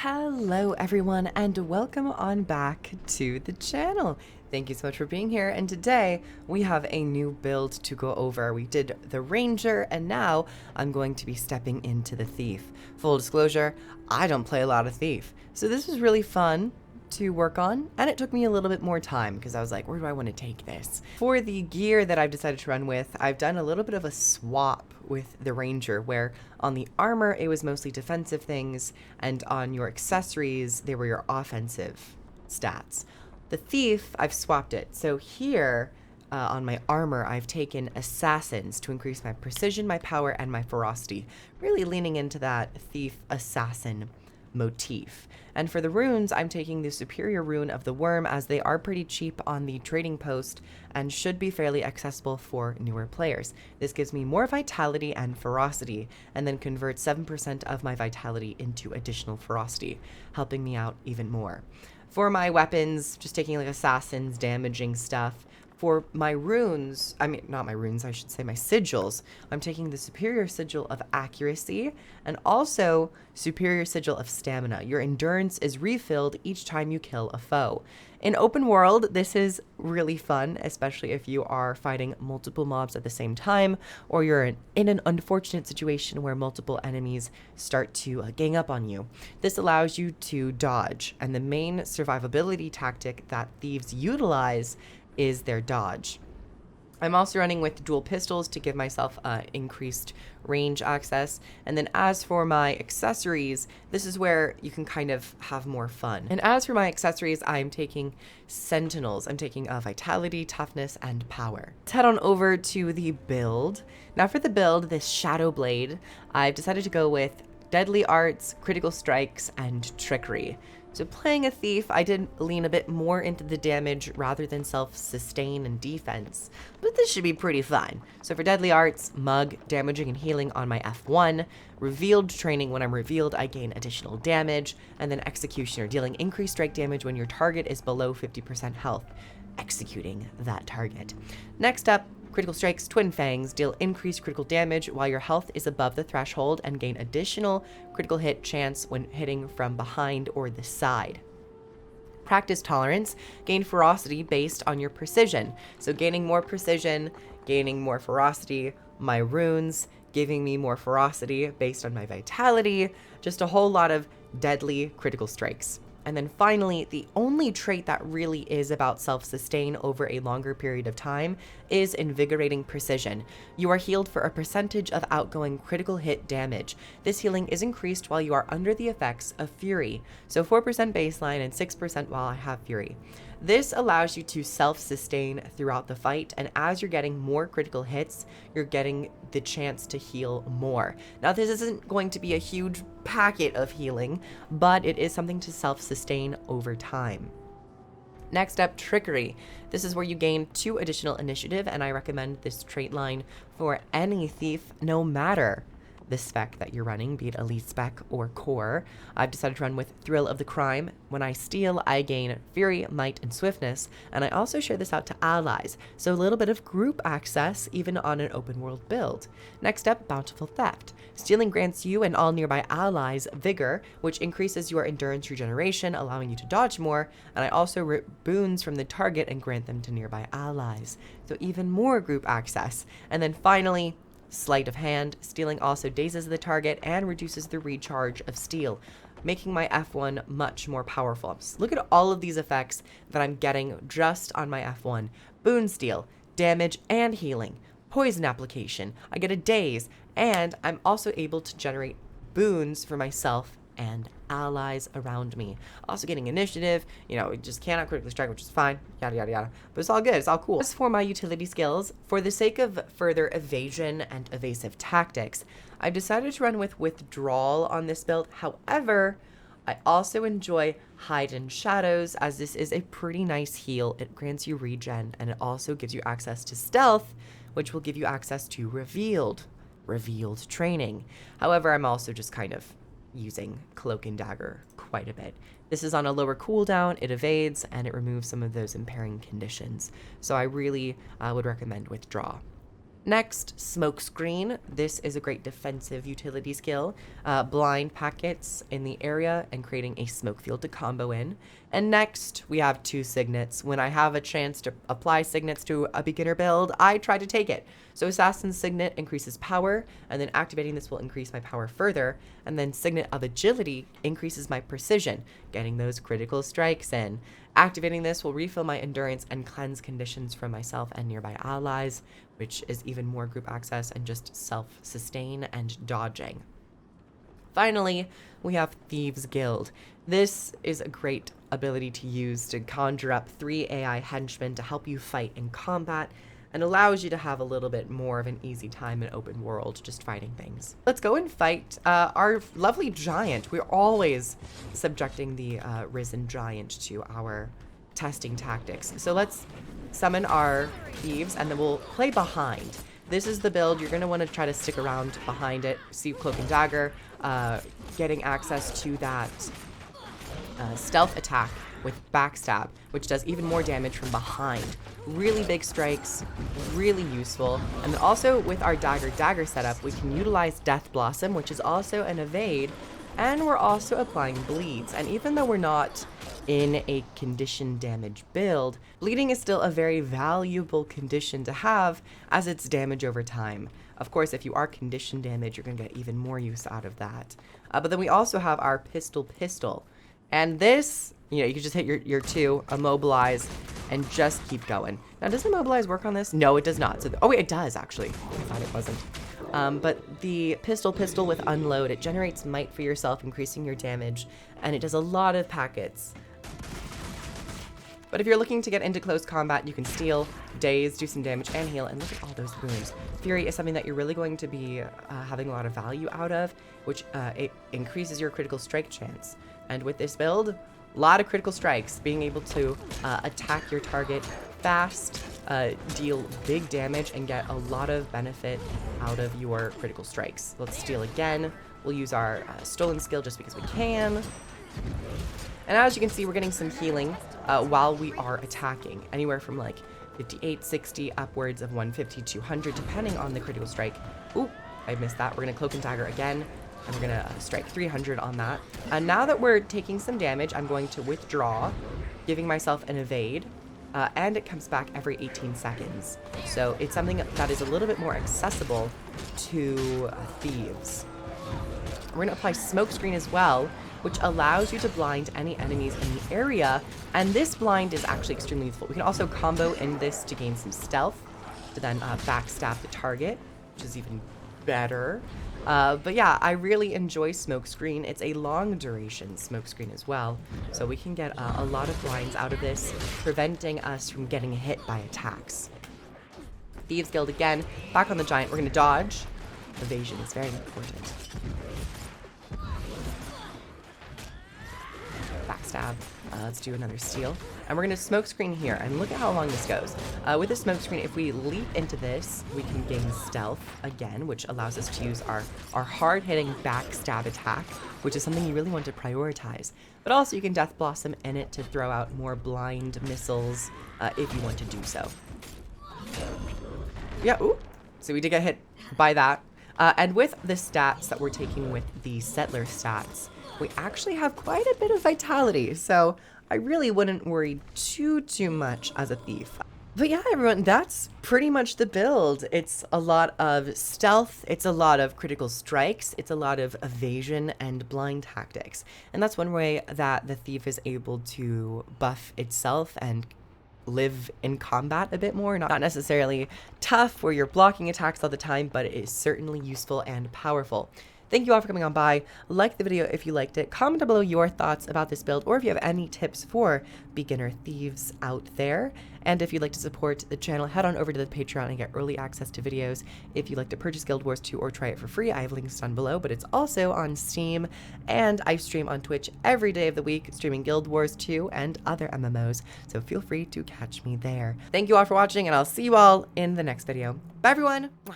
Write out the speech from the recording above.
Hello everyone and welcome on back to the channel. Thank you so much for being here, and today we have a new build to go over. We did the Ranger and now I'm going to be stepping into the Thief. Full disclosure, I don't play a lot of Thief, so this was really fun to work on, and it took me a little bit more time because I was like, where do I want to take this? For the gear that I've decided to run with, I've done a little bit of a swap with the Ranger, where on the armor it was mostly defensive things, and on your accessories they were your offensive stats. The Thief, I've swapped it. So here on my armor, I've taken assassins to increase my precision, my power, and my ferocity, really leaning into that thief assassin motif. And for the runes, I'm taking the superior rune of the worm, as they are pretty cheap on the trading post and should be fairly accessible for newer players. This gives me more vitality and ferocity, and then converts 7% of my vitality into additional ferocity, helping me out even more. For my weapons, just taking like assassins, damaging stuff. For my runes, not my runes, I should say my sigils, I'm taking the superior sigil of accuracy and also superior sigil of stamina. Your endurance is refilled each time you kill a foe. In open world, this is really fun, especially if you are fighting multiple mobs at the same time, or you're in an unfortunate situation where multiple enemies start to gang up on you. This allows you to dodge, and the main survivability tactic that thieves utilize is their dodge. I'm also running with dual pistols to give myself increased range access. And then as for my accessories, this is where you can kind of have more fun. And as for my accessories, I'm taking sentinels. I'm taking vitality, toughness, and power. Let's head on over to the build. Now for the build, this Shadow Blade, I've decided to go with deadly arts, critical strikes, and trickery. So playing a thief, I did lean a bit more into the damage rather than self-sustain and defense, but this should be pretty fine. So for deadly arts, mug, damaging and healing on my F1, revealed training, when I'm revealed I gain additional damage, and then executioner, dealing increased strike damage when your target is below 50% health, executing that target. Next up, critical strikes, twin fangs, deal increased critical damage while your health is above the threshold and gain additional critical hit chance when hitting from behind or the side. Practice tolerance, gain ferocity based on your precision. So gaining more precision, gaining more ferocity. My runes giving me more ferocity based on my vitality. Just a whole lot of deadly critical strikes. And then finally, the only trait that really is about self-sustain over a longer period of time is invigorating precision. You are healed for a percentage of outgoing critical hit damage. This healing is increased while you are under the effects of fury. So 4% baseline and 6% while I have fury. This allows you to self-sustain throughout the fight, and as you're getting more critical hits, you're getting the chance to heal more. Now, this isn't going to be a huge packet of healing, but it is something to self-sustain over time. Next up, trickery. This is where you gain 2 additional initiative, and I recommend this trait line for any thief, no matter the spec that you're running, be it elite spec or core. I've decided to run with thrill of the crime. When I steal, I gain fury, might, and swiftness, and I also share this out to allies, so a little bit of group access even on an open world build. Next up, bountiful theft. Stealing grants you and all nearby allies vigor, which increases your endurance regeneration, allowing you to dodge more, and I also rip boons from the target and grant them to nearby allies, so even more group access. And then finally, sleight of hand. Stealing also dazes the target and reduces the recharge of steel, making my F1 much more powerful. Just look at all of these effects that I'm getting just on my F1. Boon steal, damage and healing, poison application, I get a daze, and I'm also able to generate boons for myself and allies around me. Also getting initiative, just cannot critically strike, which is fine, yada yada yada, but it's all good, it's all cool. As for my utility skills, for the sake of further evasion and evasive tactics, I've decided to run with withdrawal on this build. However, I also enjoy hide in shadows, as this is a pretty nice heal. It grants you regen, and it also gives you access to stealth, which will give you access to revealed training. However, I'm also just kind of using cloak and dagger quite a bit. This is on a lower cooldown, it evades, and it removes some of those impairing conditions. So I really would recommend withdraw. Next, Smokescreen. This is a great defensive utility skill. Blind packets in the area and creating a smoke field to combo in. And next, we have 2 signets. When I have a chance to apply signets to a beginner build, I try to take it. So Assassin's Signet increases power, and then activating this will increase my power further. And then Signet of Agility increases my precision, getting those critical strikes in. Activating this will refill my endurance and cleanse conditions from myself and nearby allies, which is even more group access and just self-sustain and dodging. Finally, we have Thieves Guild. This is a great ability to use to conjure up 3 AI henchmen to help you fight in combat, and allows you to have a little bit more of an easy time in open world just fighting things. Let's go and fight our lovely giant. We're always subjecting the risen giant to our testing tactics. So let's summon our thieves and then we'll play behind. This is the build. You're going to want to try to stick around behind it. See Cloak and Dagger, getting access to that stealth attack with backstab, which does even more damage from behind. Really big strikes, really useful. And then also with our dagger setup, we can utilize Death Blossom, which is also an evade, and we're also applying bleeds. And even though we're not in a condition damage build, bleeding is still a very valuable condition to have as it's damage over time. Of course, if you are condition damage, you're gonna get even more use out of that. But then we also have our pistol. And this, you know, you can just hit your 2, immobilize, and just keep going. Now, does immobilize work on this? No, it does not. So, oh wait, it does actually. I thought it wasn't. But the pistol with unload, it generates might for yourself, increasing your damage, and it does a lot of packets. But if you're looking to get into close combat, you can steal, daze, do some damage, and heal, and look at all those wounds. Fury is something that you're really going to be having a lot of value out of, which it increases your critical strike chance. And with this build, a lot of critical strikes, being able to attack your target fast, deal big damage, and get a lot of benefit out of your critical strikes. Let's steal again. We'll use our stolen skill just because we can. And as you can see, we're getting some healing while we are attacking, anywhere from like 58, 60, upwards of 150, 200, depending on the critical strike. Ooh, I missed that. We're gonna Cloak and Dagger again. And we're gonna strike 300 on that. And now that we're taking some damage, I'm going to withdraw, giving myself an evade, and it comes back every 18 seconds. So it's something that is a little bit more accessible to thieves. We're gonna apply Smokescreen as well, which allows you to blind any enemies in the area. And this blind is actually extremely useful. We can also combo in this to gain some stealth, to then backstab the target, which is even better. But yeah, I really enjoy Smokescreen. It's a long duration Smokescreen as well, so we can get a lot of blinds out of this, preventing us from getting hit by attacks. Thieves Guild again, back on the giant. We're going to dodge. Evasion is very important. Backstab. Let's do another steal. And we're going to Smokescreen here, and look at how long this goes. With the Smokescreen, if we leap into this, we can gain stealth again, which allows us to use our hard-hitting backstab attack, which is something you really want to prioritize. But also you can Death Blossom in it to throw out more blind missiles if you want to do so. Yeah, ooh. So we did get hit by that. And with the stats that we're taking with the Settler stats, we actually have quite a bit of vitality, so I really wouldn't worry too much as a thief. But yeah, everyone, that's pretty much the build. It's a lot of stealth, it's a lot of critical strikes, it's a lot of evasion and blind tactics. And that's one way that the thief is able to buff itself and live in combat a bit more. Not necessarily tough where you're blocking attacks all the time, but it is certainly useful and powerful. Thank you all for coming on by. Like the video if you liked it. Comment down below your thoughts about this build, or if you have any tips for beginner thieves out there. And if you'd like to support the channel, head on over to the Patreon and get early access to videos. If you'd like to purchase Guild Wars 2 or try it for free, I have links down below, but it's also on Steam. And I stream on Twitch every day of the week, streaming Guild Wars 2 and other MMOs. So feel free to catch me there. Thank you all for watching, and I'll see you all in the next video. Bye, everyone. Mwah.